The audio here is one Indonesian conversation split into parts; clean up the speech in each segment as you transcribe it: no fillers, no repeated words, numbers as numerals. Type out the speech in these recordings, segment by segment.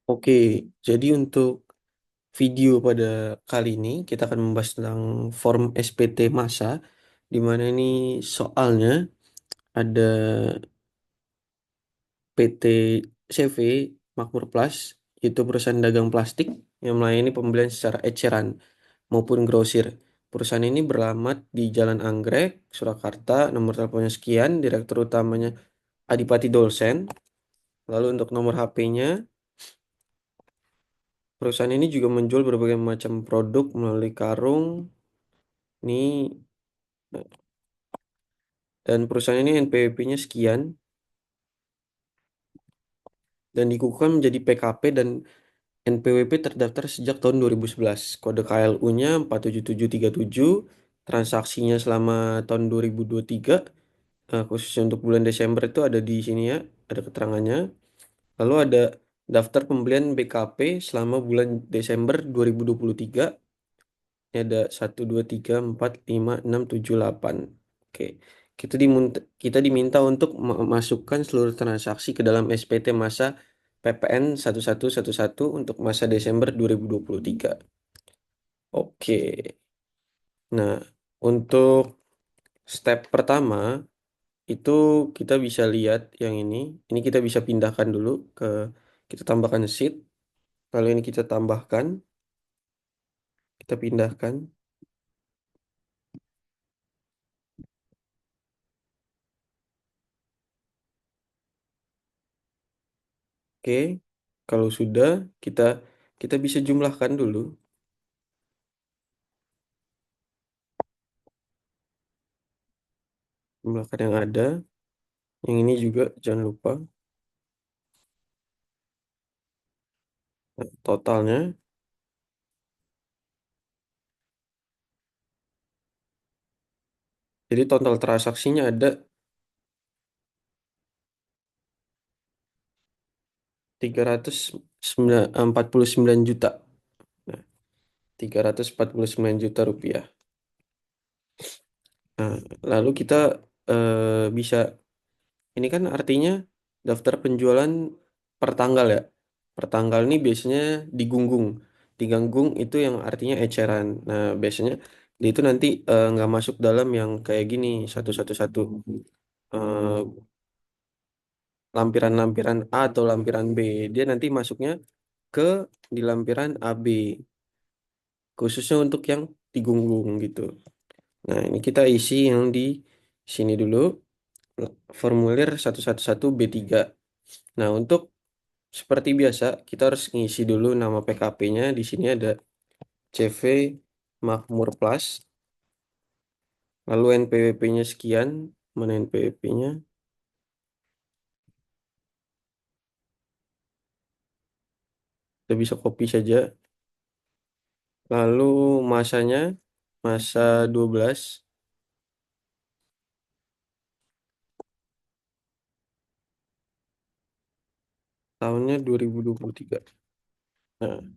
Oke, jadi untuk video pada kali ini kita akan membahas tentang form SPT massa, di mana ini soalnya ada PT CV Makmur Plus, itu perusahaan dagang plastik yang melayani pembelian secara eceran maupun grosir. Perusahaan ini beralamat di Jalan Anggrek, Surakarta, nomor teleponnya sekian, direktur utamanya Adipati Dolsen. Lalu untuk nomor HP-nya, perusahaan ini juga menjual berbagai macam produk melalui karung. Ini dan perusahaan ini NPWP-nya sekian dan dikukuhkan menjadi PKP dan NPWP terdaftar sejak tahun 2011. Kode KLU-nya 47737, transaksinya selama tahun 2023, khususnya untuk bulan Desember itu ada di sini ya, ada keterangannya. Lalu ada daftar pembelian BKP selama bulan Desember 2023. Ini ada 1, 2, 3, 4, 5, 6, 7, 8. Oke. Kita diminta untuk memasukkan seluruh transaksi ke dalam SPT masa PPN 1111 untuk masa Desember 2023. Oke. Nah, untuk step pertama itu kita bisa lihat yang ini. Ini kita bisa pindahkan dulu ke kita tambahkan sheet. Lalu ini kita tambahkan, kita pindahkan. Oke. Kalau sudah kita kita bisa jumlahkan dulu jumlahkan yang ada. Yang ini juga jangan lupa. Nah, totalnya. Jadi total transaksinya ada 349 juta. Nah, 349 juta rupiah. Nah, lalu kita bisa, ini kan artinya daftar penjualan per tanggal ya. Per tanggal ini biasanya digunggung. Diganggung itu yang artinya eceran. Nah, biasanya dia itu nanti nggak masuk dalam yang kayak gini satu. Eh, Lampiran-lampiran A atau lampiran B. Dia nanti masuknya ke di lampiran AB, khususnya untuk yang digunggung gitu. Nah, ini kita isi yang di sini dulu, formulir 111B3. Nah, untuk seperti biasa, kita harus ngisi dulu nama PKP-nya. Di sini ada CV Makmur Plus, lalu NPWP-nya sekian, mana NPWP-nya? Kita bisa copy saja. Lalu masanya, masa 12, tahunnya 2023. Nah,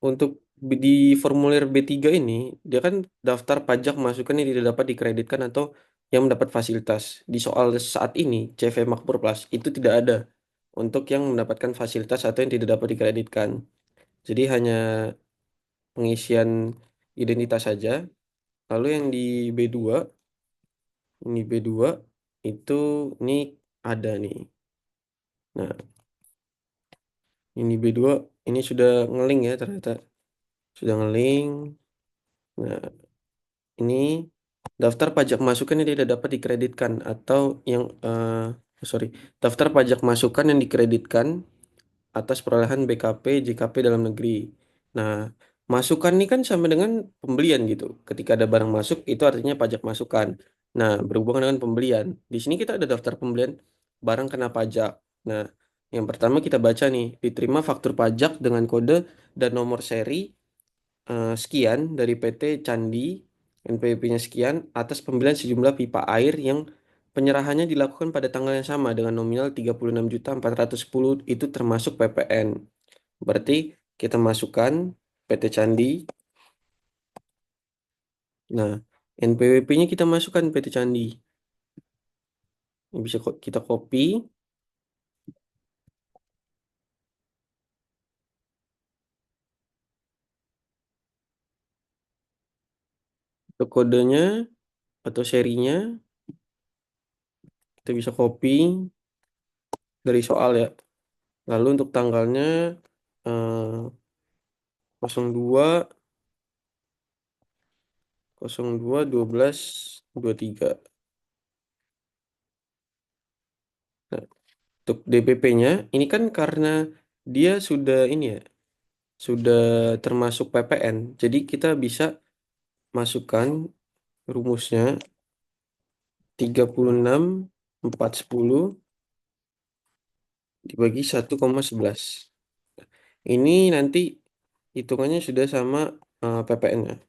untuk di formulir B3 ini, dia kan daftar pajak masukan yang tidak dapat dikreditkan atau yang mendapat fasilitas. Di soal saat ini, CV Makmur Plus itu tidak ada untuk yang mendapatkan fasilitas atau yang tidak dapat dikreditkan. Jadi hanya pengisian identitas saja. Lalu yang di B2, ini B2 itu ini ada nih. Nah, ini B2 ini sudah ngeling ya ternyata. Sudah ngeling. Nah, ini daftar pajak masukan yang tidak dapat dikreditkan atau yang sorry, daftar pajak masukan yang dikreditkan atas perolehan BKP, JKP dalam negeri. Nah, masukan ini kan sama dengan pembelian gitu. Ketika ada barang masuk itu artinya pajak masukan. Nah, berhubungan dengan pembelian. Di sini kita ada daftar pembelian barang kena pajak. Nah, yang pertama kita baca nih, diterima faktur pajak dengan kode dan nomor seri sekian dari PT Candi, NPWP-nya sekian, atas pembelian sejumlah pipa air yang penyerahannya dilakukan pada tanggal yang sama dengan nominal 36.410 itu termasuk PPN. Berarti kita masukkan PT Candi. Nah, NPWP-nya kita masukkan PT Candi. Ini bisa kita copy. Untuk kodenya atau serinya kita bisa copy dari soal ya. Lalu untuk tanggalnya eh, 02 02 12 23. Nah, untuk DPP-nya ini kan karena dia sudah ini ya, sudah termasuk PPN. Jadi kita bisa masukkan rumusnya 36 410 dibagi 1,11. Ini nanti hitungannya sudah sama PPN-nya.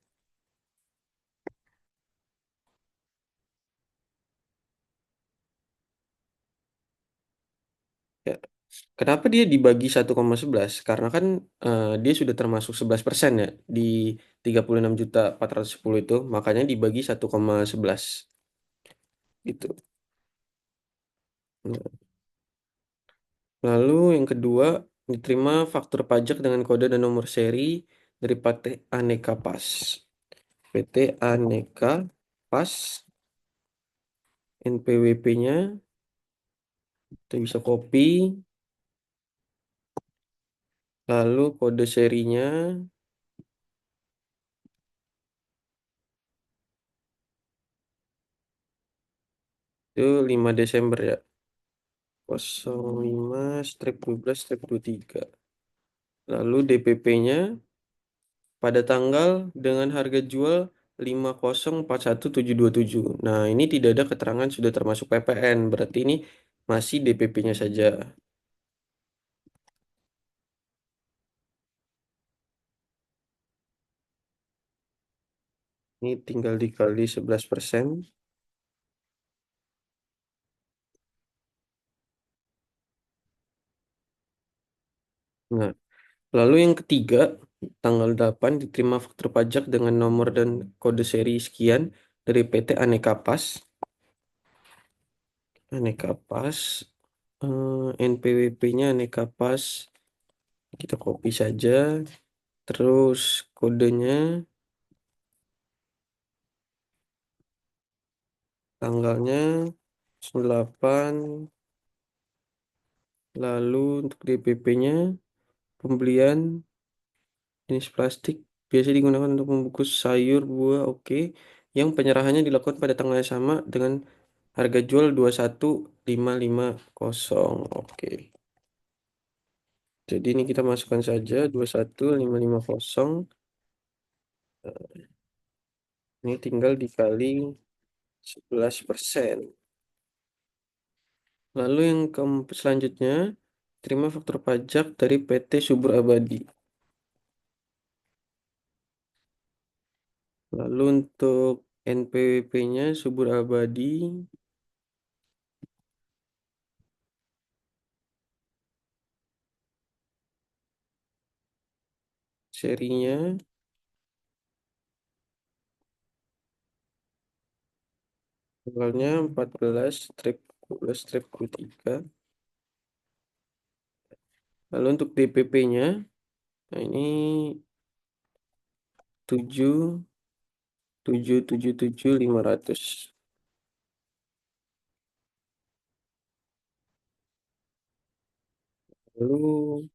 Ya. Kenapa dia dibagi 1,11? Karena kan dia sudah termasuk 11% ya di 36.410 itu, makanya dibagi 1,11 gitu. Nah, lalu yang kedua, diterima faktur pajak dengan kode dan nomor seri dari PT Aneka Pas. PT Aneka Pas, NPWP-nya kita bisa copy, lalu kode serinya itu 5 Desember ya. 05/12/23. Lalu DPP-nya pada tanggal dengan harga jual 5041.727. Nah, ini tidak ada keterangan sudah termasuk PPN, berarti ini masih DPP-nya saja. Ini tinggal dikali 11%. Nah, lalu yang ketiga, tanggal 8 diterima faktur pajak dengan nomor dan kode seri sekian dari PT Aneka Pas. Aneka Pas, NPWP-nya Aneka Pas, kita copy saja. Terus kodenya, tanggalnya 8, lalu untuk DPP-nya pembelian jenis plastik biasa digunakan untuk membungkus sayur, buah, oke. Yang penyerahannya dilakukan pada tanggal yang sama dengan harga jual 21.550. Oke. Jadi ini kita masukkan saja 21.550. Ini tinggal dikali 11%. Lalu yang selanjutnya, terima faktur pajak dari PT Subur Abadi. Lalu untuk NPWP-nya Subur Abadi, serinya, tanggalnya 14/12/23. Lalu untuk DPP-nya, nah ini 7.777.500. Lalu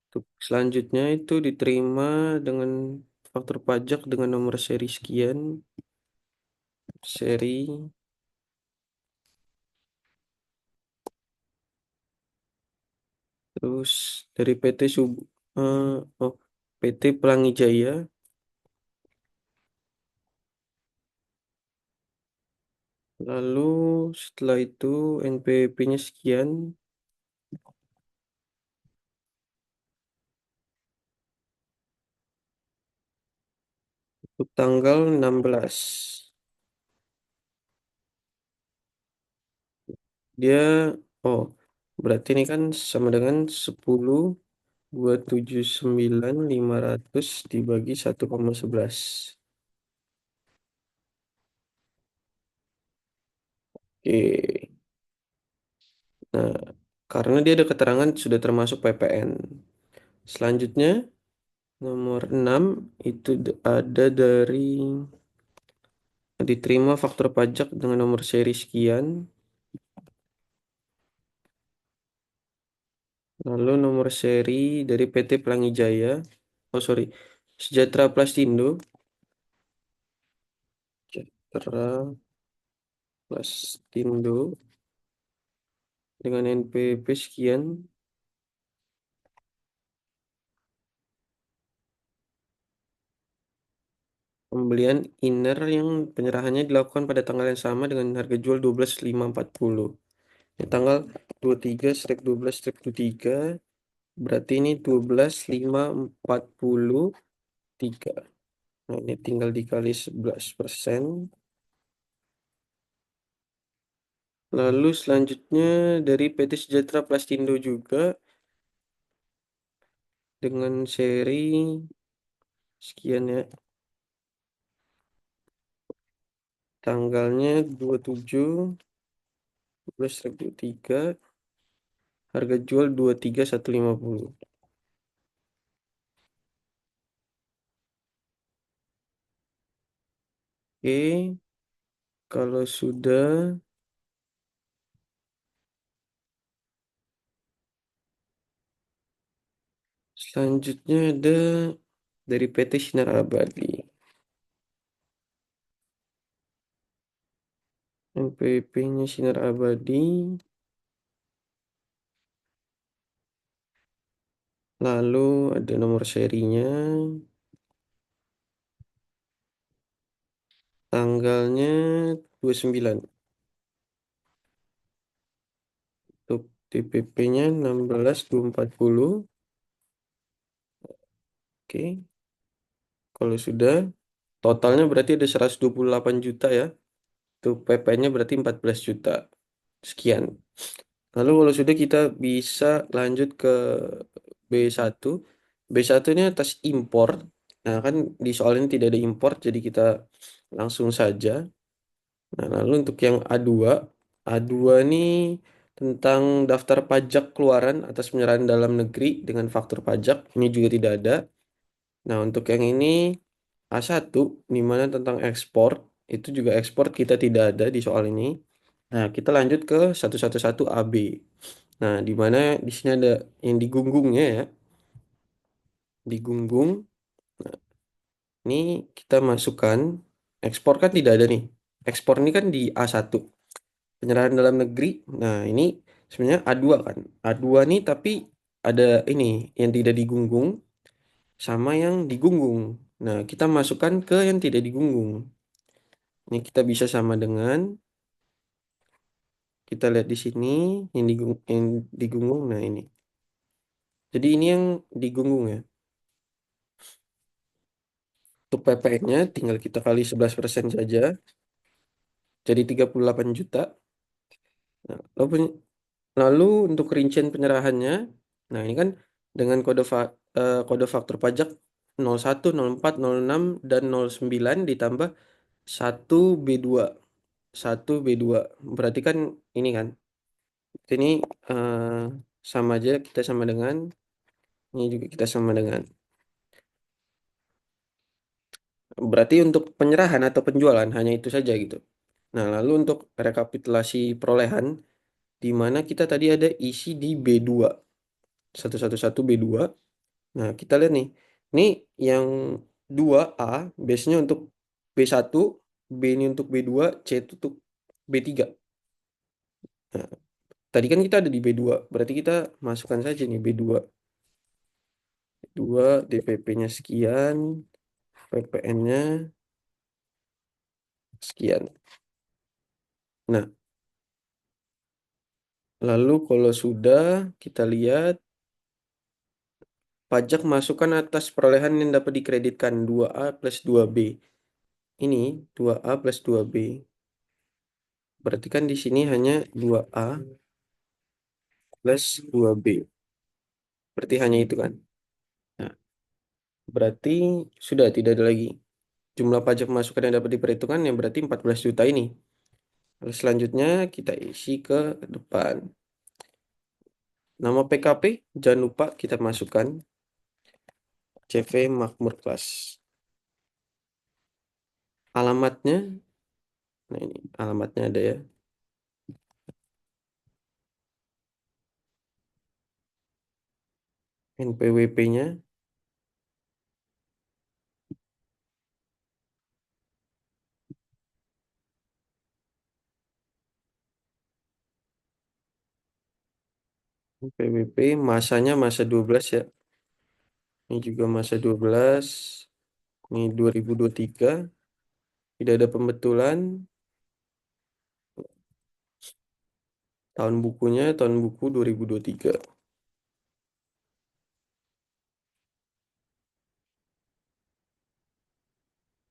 untuk selanjutnya itu diterima dengan faktur pajak dengan nomor seri sekian, seri, terus dari eh, oh, PT Pelangi Jaya. Lalu setelah itu NPWP-nya sekian. Untuk tanggal 16. Dia, oh, berarti ini kan sama dengan 10.279.500 dibagi 1,11. Oke. Nah, karena dia ada keterangan sudah termasuk PPN. Selanjutnya, nomor 6 itu ada dari Diterima faktur pajak dengan nomor seri sekian. Lalu nomor seri dari PT Pelangi Jaya. Oh sorry. Sejahtera Plastindo. Sejahtera Plastindo. Dengan NPWP sekian. Pembelian inner yang penyerahannya dilakukan pada tanggal yang sama dengan harga jual 12.540. Ini tanggal 23/12/23. Berarti ini 12.543. Nah, ini tinggal dikali 11%. Lalu selanjutnya dari PT Sejahtera Plastindo juga dengan seri sekian ya. Tanggalnya 27/12/23. Harga jual 23.150. Oke, kalau sudah selanjutnya ada dari PT Sinar Abadi. NPWP-nya Sinar Abadi. Lalu ada nomor serinya. Tanggalnya 29. Untuk DPP-nya 16.240. Oke, kalau sudah totalnya berarti ada 128 juta ya. Untuk PP-nya berarti 14 juta. Sekian. Lalu kalau sudah kita bisa lanjut ke B1. B1 ini atas impor. Nah, kan di soal ini tidak ada impor, jadi kita langsung saja. Nah, lalu untuk yang A2, A2 ini tentang daftar pajak keluaran atas penyerahan dalam negeri dengan faktur pajak, ini juga tidak ada. Nah, untuk yang ini A1, di mana tentang ekspor, itu juga ekspor kita tidak ada di soal ini. Nah, kita lanjut ke 111 AB. Nah, di mana di sini ada yang digunggungnya ya, digunggung. Nah, ini kita masukkan ekspor kan tidak ada nih. Ekspor ini kan di A1. Penyerahan dalam negeri. Nah, ini sebenarnya A2 kan. A2 nih tapi ada ini yang tidak digunggung sama yang digunggung. Nah, kita masukkan ke yang tidak digunggung. Ini kita bisa sama dengan kita lihat di sini yang digunggung. Nah, ini. Jadi ini yang digunggung ya. Untuk PPN-nya tinggal kita kali 11% saja. Jadi 38 juta. Nah, lalu untuk rincian penyerahannya, nah ini kan dengan kode faktur pajak 01, 04, 06, dan 09 ditambah 1B2. 1B2. Berarti kan ini kan. Ini eh, sama aja kita sama dengan ini juga kita sama dengan. Berarti untuk penyerahan atau penjualan hanya itu saja gitu. Nah, lalu untuk rekapitulasi perolehan di mana kita tadi ada isi di B2. 111 B2. Nah, kita lihat nih. Ini yang 2A base-nya untuk B1, B ini untuk B2, C itu untuk B3. Nah, tadi kan kita ada di B2, berarti kita masukkan saja nih B2. B2 DPP-nya sekian, PPN-nya sekian. Nah, lalu kalau sudah kita lihat pajak masukan atas perolehan yang dapat dikreditkan 2A plus 2B. Ini 2A plus 2B. Berarti kan di sini hanya 2A plus 2B. Berarti hanya itu kan. Nah, berarti sudah tidak ada lagi. Jumlah pajak masukan yang dapat diperhitungkan yang berarti 14 juta ini. Lalu selanjutnya kita isi ke depan. Nama PKP jangan lupa kita masukkan CV Makmur Kelas. Alamatnya Nah, ini alamatnya ada ya. NPWP-nya, NPWP masanya masa 12 ya. Ini juga masa 12. Ini 2023. Tidak ada pembetulan. Tahun bukunya tahun buku 2023.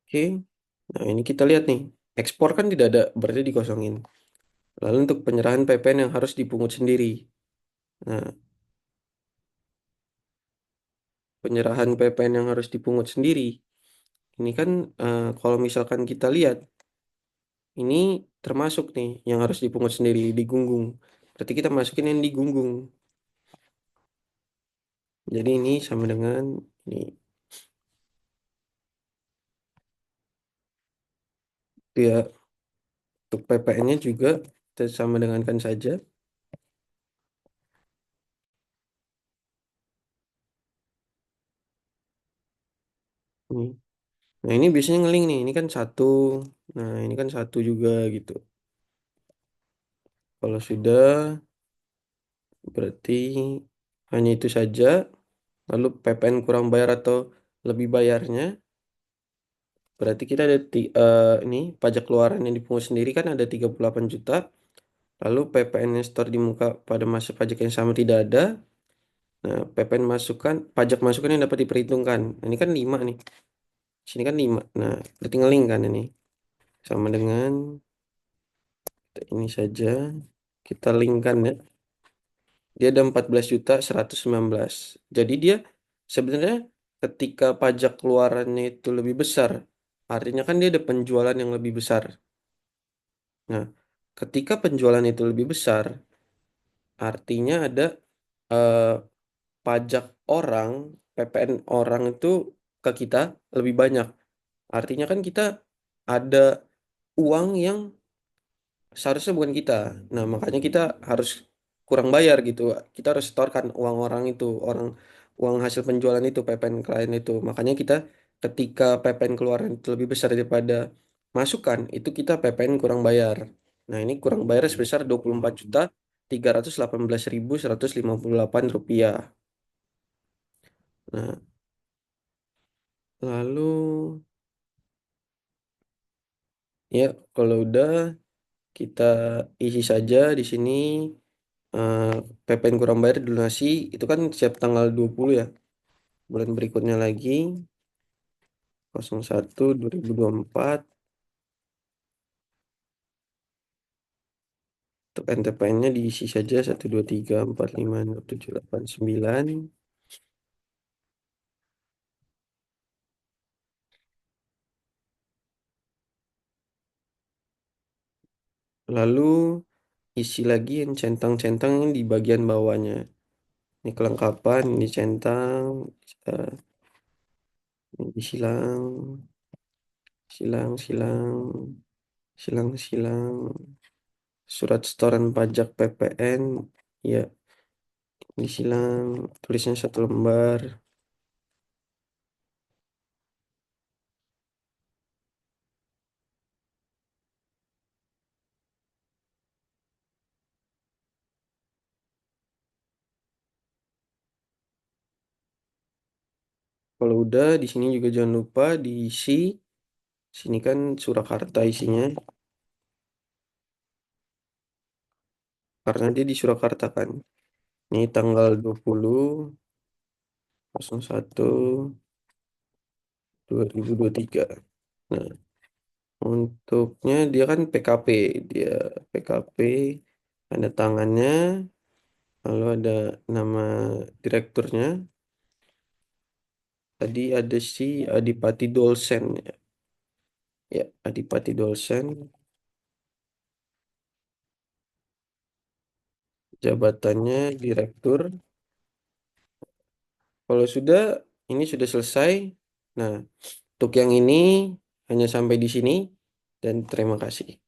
Oke. Nah, ini kita lihat nih. Ekspor kan tidak ada, berarti dikosongin. Lalu untuk penyerahan PPN yang harus dipungut sendiri. Nah, penyerahan PPN yang harus dipungut sendiri. Ini kan kalau misalkan kita lihat, ini termasuk nih yang harus dipungut sendiri di Gunggung. Berarti kita masukin yang di Gunggung. Jadi ini sama dengan ini. Ya, untuk PPN-nya juga kita sama dengankan saja. Ini. Nah, ini biasanya ngeling nih. Ini kan satu. Nah, ini kan satu juga gitu. Kalau sudah, berarti hanya itu saja. Lalu PPN kurang bayar atau lebih bayarnya, berarti kita ada ini pajak keluaran yang dipungut sendiri kan ada 38 juta. Lalu PPN yang store di muka pada masa pajak yang sama tidak ada. Nah, PPN masukan, pajak masukan yang dapat diperhitungkan. Nah, ini kan 5 nih. Sini kan 5. Nah, berarti ngeling kan ini. Sama dengan ini saja. Kita linkkan ya. Dia ada 14.119. Jadi dia sebenarnya ketika pajak keluarannya itu lebih besar, artinya kan dia ada penjualan yang lebih besar. Nah, ketika penjualan itu lebih besar, artinya ada eh, pajak orang, PPN orang itu ke kita lebih banyak. Artinya kan kita ada uang yang seharusnya bukan kita. Nah, makanya kita harus kurang bayar gitu. Kita harus setorkan uang orang itu, uang hasil penjualan itu, PPN klien itu. Makanya kita ketika PPN keluaran itu lebih besar daripada masukan, itu kita PPN kurang bayar. Nah, ini kurang bayar sebesar 24.318.158 rupiah. Nah, lalu ya kalau udah kita isi saja di sini eh, PPN kurang bayar dilunasi itu kan setiap tanggal 20 ya. Bulan berikutnya lagi 01/2024 untuk NTPN-nya diisi saja 123456789. Lalu isi lagi yang centang-centang yang di bagian bawahnya. Ini kelengkapan, ini centang, eh, ini disilang, silang, silang, silang, silang. Surat setoran pajak PPN, ya disilang, tulisnya satu lembar. Kalau udah, di sini juga jangan lupa diisi. Sini kan Surakarta isinya, karena dia di Surakarta kan. Ini tanggal 20/01/2023. Nah, untuknya dia kan PKP. Dia PKP, ada tangannya, lalu ada nama direkturnya. Tadi ada si Adipati Dolsen. Ya, ya, Adipati Dolsen. Jabatannya direktur. Kalau sudah, ini sudah selesai. Nah, untuk yang ini hanya sampai di sini dan terima kasih.